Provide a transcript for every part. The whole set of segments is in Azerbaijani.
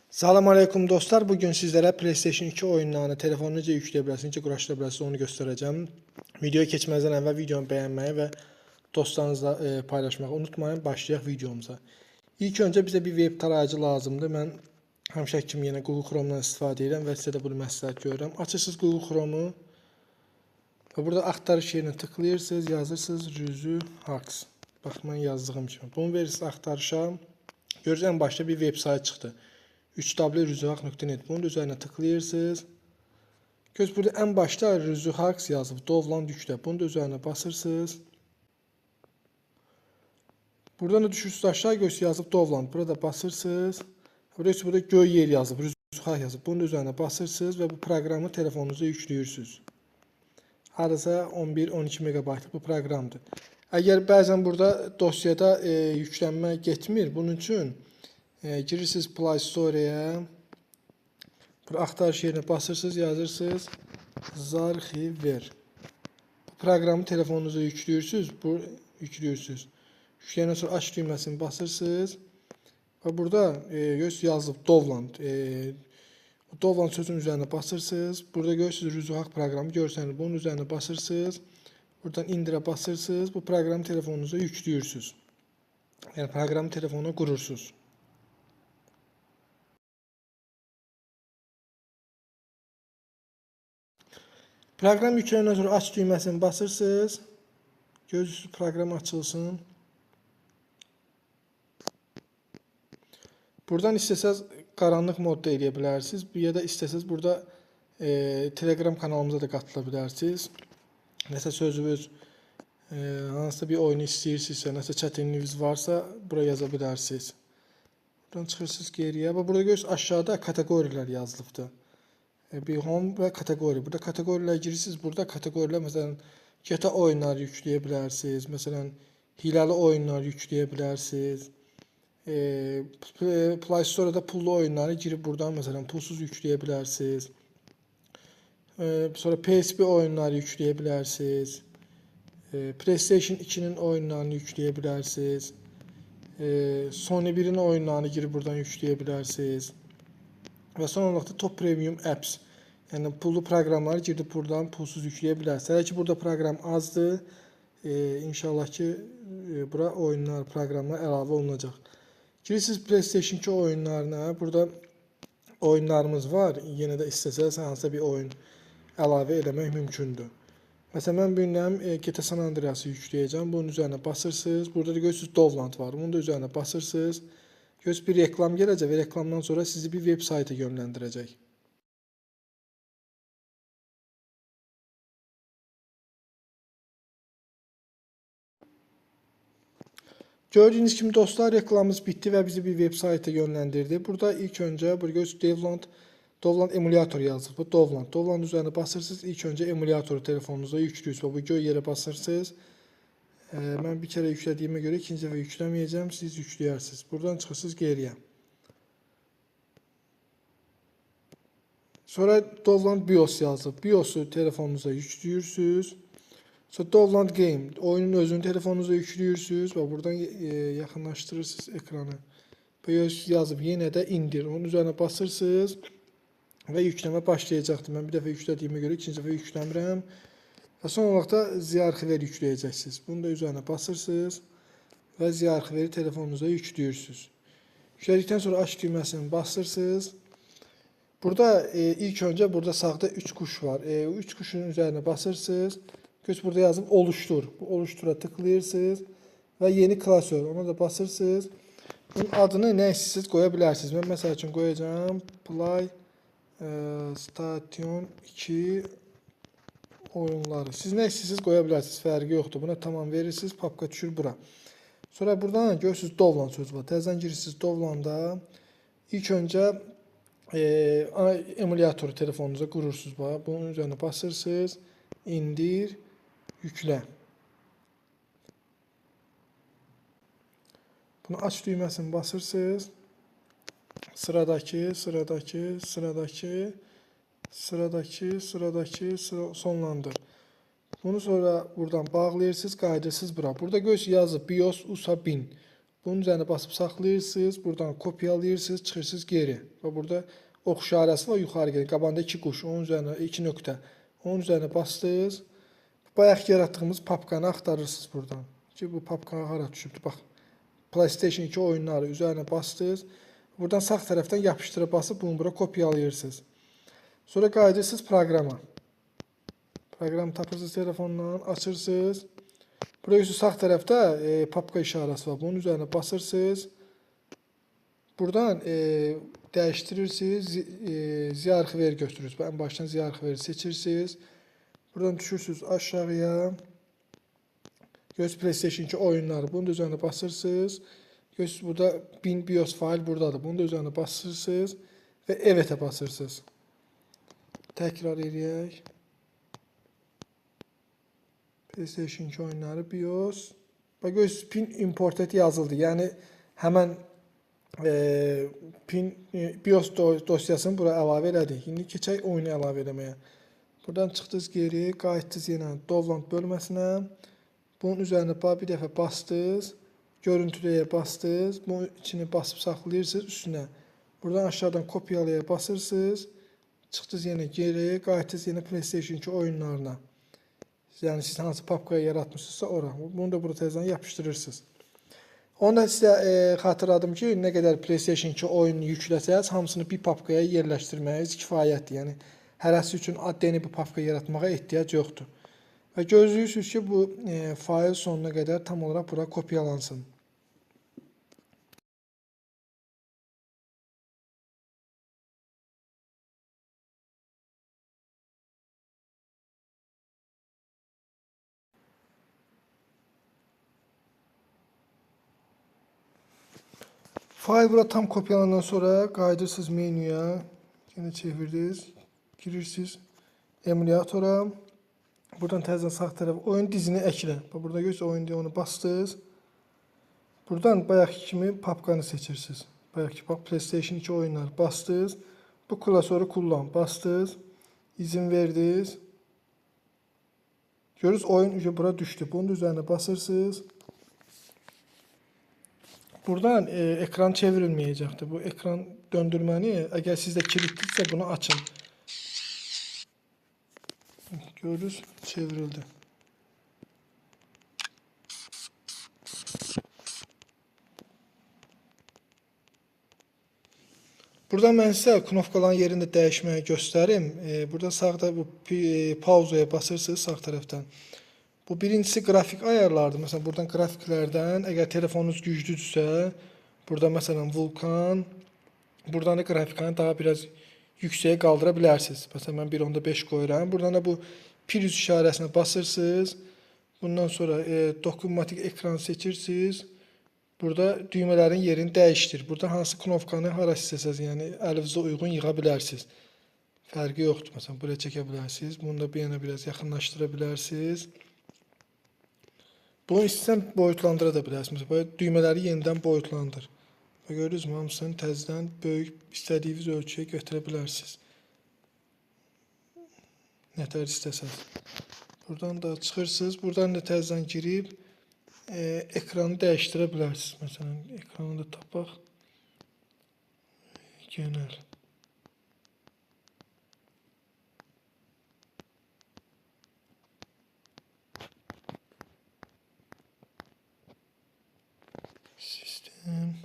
Salam aleykum dostlar. Bugün sizlere PlayStation 2 oyunlarını telefonu necə yükləyə bilərsiniz, necə quraşdıra bilərsiniz onu göstərəcəm. Videoya keçməzdən əvvəl videonu bəyənməyi və dostlarınızla paylaşmağı unutmayın. Başlayaq videomuza. İlk öncə bizə bir web tarayıcı lazımdır. Mən həmişəki kimi yenə Google Chrome-dan istifadə edirəm və sizə də bunu məsləhət görürəm. Açırsınız Google Chrome-u və burada axtarış yerinə tıklayırsınız, yazırsınız Rüzü Hacks. Bax, mən yazdığım kimi. Bunu verirsiniz axtarışa. Görürsünüz ən başda bir web sayt çıxdı. 3w.rüzühaq.net. Bunun üzerine tıklayırsınız. Göz burada en başta Rüzühaq yazıb. Dovland yüklə. Bunun da üzerine basırsınız. Buradan da düşürsünüz aşağı göz yazıb Dovland. Burada basırsınız. Burada göy yer yazıb. Rüzühaq yazıb. Bunun üzerine basırsınız ve bu programı telefonunuza yüklüyorsunuz. Hardasa 11-12 megabaytlıq bu proqramdır. Əgər bəzən burada dosyada yüklənmə getmir, bunun üçün girirsiniz Play Store'ya. Burada axtarış yerinə basırsınız, yazırsınız Zarxiver. Bu proqramı telefonunuza yüklüyorsunuz. Yükləyəndən sonra aç düyməsini basırsınız. Və burada yazılıb Dovland. Dovland sözünün üzerine basırsınız. Burada görürsünüz Rüzühaq proqramı görürseniz bunun üzerine basırsınız. Buradan indirə basırsınız. Bu proqramı telefonunuza yüklüyorsunuz. Yəni proqramı telefona qurursunuz. Proqram yükləyəndən sonra aç düyməsini basırsınız. Gözünüz proqram açılsın. Buradan istəsəz qaranlıq modda eləyə bilərsiniz. Ya da istəsəz burada Telegram kanalımıza da qatıla bilərsiniz. Nəsə sözünüz, hansısa bir oyunu istəyirsinizsə, nəsə çətinliyiniz varsa buraya yaza bilərsiniz. Buradan çıxırsınız geriyə. Burada görürsünüz aşağıda kateqorilər yazılıbdır. Bir home və kateqori. Burada kateqorilərə girirsiniz. Burada kateqorilər məsələn GTA oyunları yükləyə bilərsiniz. Məsələn hiləli oyunlar yükləyə bilərsiniz. Play Store'da pullu oyunları girib buradan məsələn pulsuz yükləyə bilərsiniz. Sonra PSP oyunları yükləyə bilərsiniz. PlayStation 2'nin oyunlarını yükləyə bilərsiniz. Sony 1'in oyunlarını girib buradan yükləyə bilərsiniz. Və son olaraq da Top Premium Apps. Yəni pullu proqramları girib buradan pulsuz yükləyə bilərsiniz. Hələ ki burada proqram azdır. İnşallah ki bura oyunlar, proqramlar əlavə olunacaq. Girirsiniz PlayStation 2 oyunlarına. Burada oyunlarımız var. Yenə də istəsəz hansısa bir oyun əlavə eləmək mümkündür. Məsələn mən bilirəm GTA San Andreas'ı yükləyəcəm. Bunun üzerine basırsınız. Burada da görürsünüz Dovland var. Bunun da üzerine basırsınız. Görürsünüz bir reklam gələcək və reklamdan sonra sizi bir web sayta yönləndirəcək. Gördüğünüz kimi dostlar reklamımız bitti və bizi bir web sayta yönləndirdi. Burada ilk öncə görürsünüz Dovland emulyator yazılıb. Bu Dovland. Dovland üzerine basırsınız. İlk önce emulatoru telefonunuza yüklüyorsunuz. Bu göy yere basırsınız. Ben bir kere yüklediğime göre ikinci defa yüklemeyeceğim. Siz yükleyersiniz. Buradan çıkırsınız geriye. Sonra Dovland BIOS yazılıb. BIOS'u telefonunuza yüklüyorsunuz. Sonra Dovland Game. Oyunun özünü telefonunuza yüklüyorsunuz. Ve buradan yakınlaştırırsınız ekranı. BIOS yazıb yenə də indir. Onun üzerine basırsınız. Və yükleme başlayacaqdır. Mən bir dəfə yüklədiyimə görə ikinci dəfə yükləmirəm. Və son olaraq da Zarxiver yükləyəcəksiniz. Bunu da üzerine basırsınız və Zarxiveri telefonunuza yüklüyorsunuz. Yüklədikdən sonra aç düyməsini basırsınız. Burada ilk önce burada sağda 3 kuş var. 3 kuşun üzerine basırsınız. Göz burada yazıb oluştur. Bu oluştura tıklayırsınız və yeni klasör. Ona da basırsınız. Bunun adını nə istəyirsiniz qoya bilərsiniz. Mən məsəl üçün qoyacağım Play Station 2 oyunları. Siz nə istəyirsiniz qoya bilərsiniz. Fərqi yoxdur. Buna tamam verirsiniz. Papka düşür bura. Sonra buradan görürsünüz Dovland sözü var. Təzədən girirsiniz Dovlanda. İlk öncə emulatoru telefonunuza qurursunuz. Bunun üzerine basırsınız. İndir. Yüklə. Bunu aç düyməsini basırsınız. Sıradaki sonlandır. Bunu sonra buradan bağlayırsınız, qayıdırsınız bura. Burada yazıb BIOS USA 1000. Bunun üzerine basıp saxlayırsınız. Buradan kopyalayırsınız, çıxırsınız geri. Və burada ox işarəsi var yuxarı gelir. Qabağında iki quş, onun üzerine iki nöqtə. Onun üzerine bastınız. Bayaq yaratdığımız papkanı axtarırsınız buradan. Ki bu papka hara düşübdür. Bax. PlayStation 2 oyunları üzerine bastınız. Buradan sağ tərəfdən yapışdırıb basıb bunu bura kopyalayırsınız. Sonra qayıdırsınız proqrama. Proqramı tapırsınız telefondan, açırsınız. Burada sağ tərəfdə papka işarəsi var. Bunun üzerine basırsınız. Buradan dəyişdirirsiniz. Ziyarxıver götürürsünüz. En baştan ziyarxıveri seçirsiniz. Buradan düşürsünüz aşağıya. Göz PlayStation 2 oyunları. Bunun da üzerine basırsınız. Göz burada bin BIOS fail buradadır. Bunun da üzerine basırsınız. Ve evet'e basırsınız. Tekrar eləyək. PlayStation 2 oyunları BIOS. Bak göz pin imported yazıldı. Yani hemen pin BIOS dosyasını bura əlavə elədik. İndi keçək oyunu əlavə eləməyə. Buradan çıxdınız geri, qayıtdınız yenə Dovland bölməsinə. Bunun üzerine bir dəfə bastınız. Görüntüləyə bastınız. Bunun içini basıb saxlayırsınız üstünə. Buradan aşağıdan kopyalaya basırsınız. Çıxdınız yenə geri, qayıtdınız yenə PlayStation 2 oyunlarına. Yani siz hansı papkaya yaratmışsınızsa ora. Bunu da burada təzədən yapışdırırsınız. Onu da sizə xatırladım ki, nə qədər PlayStation 2 oyunu yükləsəz, hamısını bir papkaya yerləşdirməyiniz kifayətdir. Yəni hərəsi üçün addeni bir papka yaratmağa ehtiyac yoxdur. Və gözləyirsiniz ki, bu fail sonuna qədər tam olaraq bura kopyalansın. Fail burada tam kopyalandan sonra qayıdırsınız menüyə, yenə çevirdiniz, girirsiniz emulyatora. Buradan təzədən sağ tərəf oyun dizini əklə. Burada görürsünüz oyun diye onu bastınız. Buradan bayaqki kimi papkanı seçirsiniz. Bayaqki PlayStation 2 oyunları bastınız. Bu klasörü kullan bastınız. İzin verdiniz. Görürsünüz oyun bura düşdü. Bunun üzerine basırsınız. Buradan ekran çevrilmeyecektir. Bu ekran döndürməni, əgər sizdə kilitlidirsə bunu açın. Görürüz, çevrildi. Burada mən sizə knopkaların yerində dəyişməyi göstərim. Burada sağda bu pauzaya basırsınız sağ tərəfdən. Bu birincisi grafik ayarlardır. Mesela buradan grafiklerden eğer telefonunuz güçlüdürsə, burada mesela Vulkan, buradan da grafikini daha biraz yükseğe qaldıra bilərsiniz. Mesela ben 1.5 koyuram. Buradan da bu priz işarəsine basırsınız. Bundan sonra dokunmatik ekran seçirsiniz. Burada düymələrin yerini dəyişdir. Burada hansı knopkanı hara istəsəz, yəni əlinizə uyğun yığa bilərsiniz. Fərqi yoxdur. Mesela buraya çəkə bilərsiniz. Bunu da bir yana biraz yaxınlaşdıra bilərsiniz. Bunu istəsən boyutlandıra da bilərsiniz. Böyle düymələri yenidən boyutlandır. Və görürsünüz, hamısını təzədən böyük istədiyiniz ölçüyə götürə bilərsiniz. Nətər istəsəz. Buradan da çıxırsınız. Buradan da təzədən girib ekranı dəyişdirə bilərsiniz. Məsələn, ekranı da tapaq. Genel. Sistem.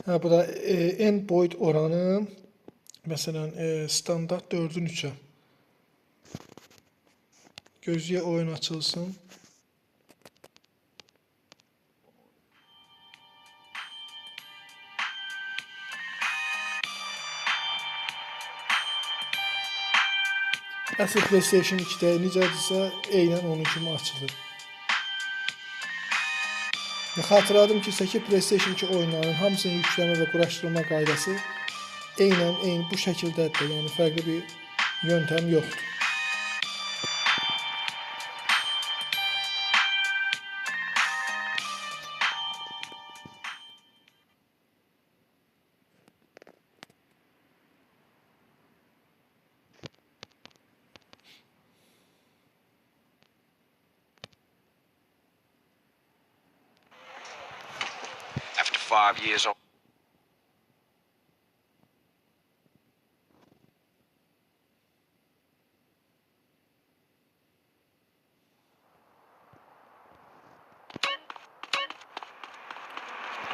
Bu da en boyut oranı mesela standart 4'ün 3'e. Gözlüğe oyun açılsın. Əsl PlayStation 2'də necədirsə, eynən onun kimi açılır. Xatırladım ki, PlayStation 2 oyunlarının hamısını yükləmə və quraşdırma qaydası eyni bu şəkildədir. Yəni fərqli bir yöntəm yoxdur. 5 years old.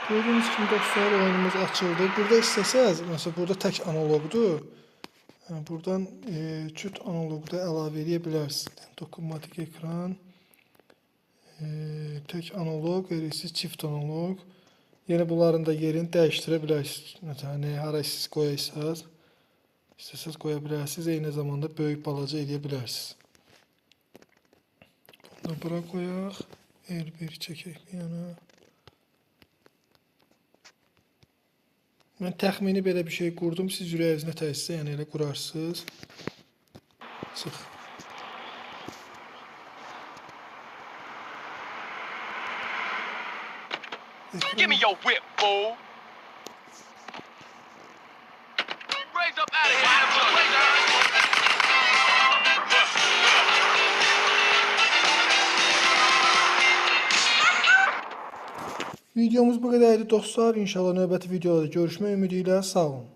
Gördüğünüz kimi dostlar oyunumuz açıldı. Burada istəsəz, məsələn burada tək analoqdur. Buradan küt analoqu da əlavə edə bilərsiniz. Dokunmatik ekran, tək analoq, verirsiniz çift analoq. Yəni bunların da yerini dəyişdirə bilərsiniz. Məsələn, hara siz qoyasınız, istəsəz qoya bilərsiniz. Eyni zamanda böyük balaca edə bilərsiniz. Bunu da bura qoyaq. R1 çəkək bir yana. Mən təxmini belə bir şey qurdum. Siz ürəyinizə təsisə, yəni elə qurarsınız. Çıx. Give me your whip, fool. Raise up out of here. Videomuz bu qədərdir dostlar. İnşallah növbəti videoda görüşmək ümidi ilə sağ olun.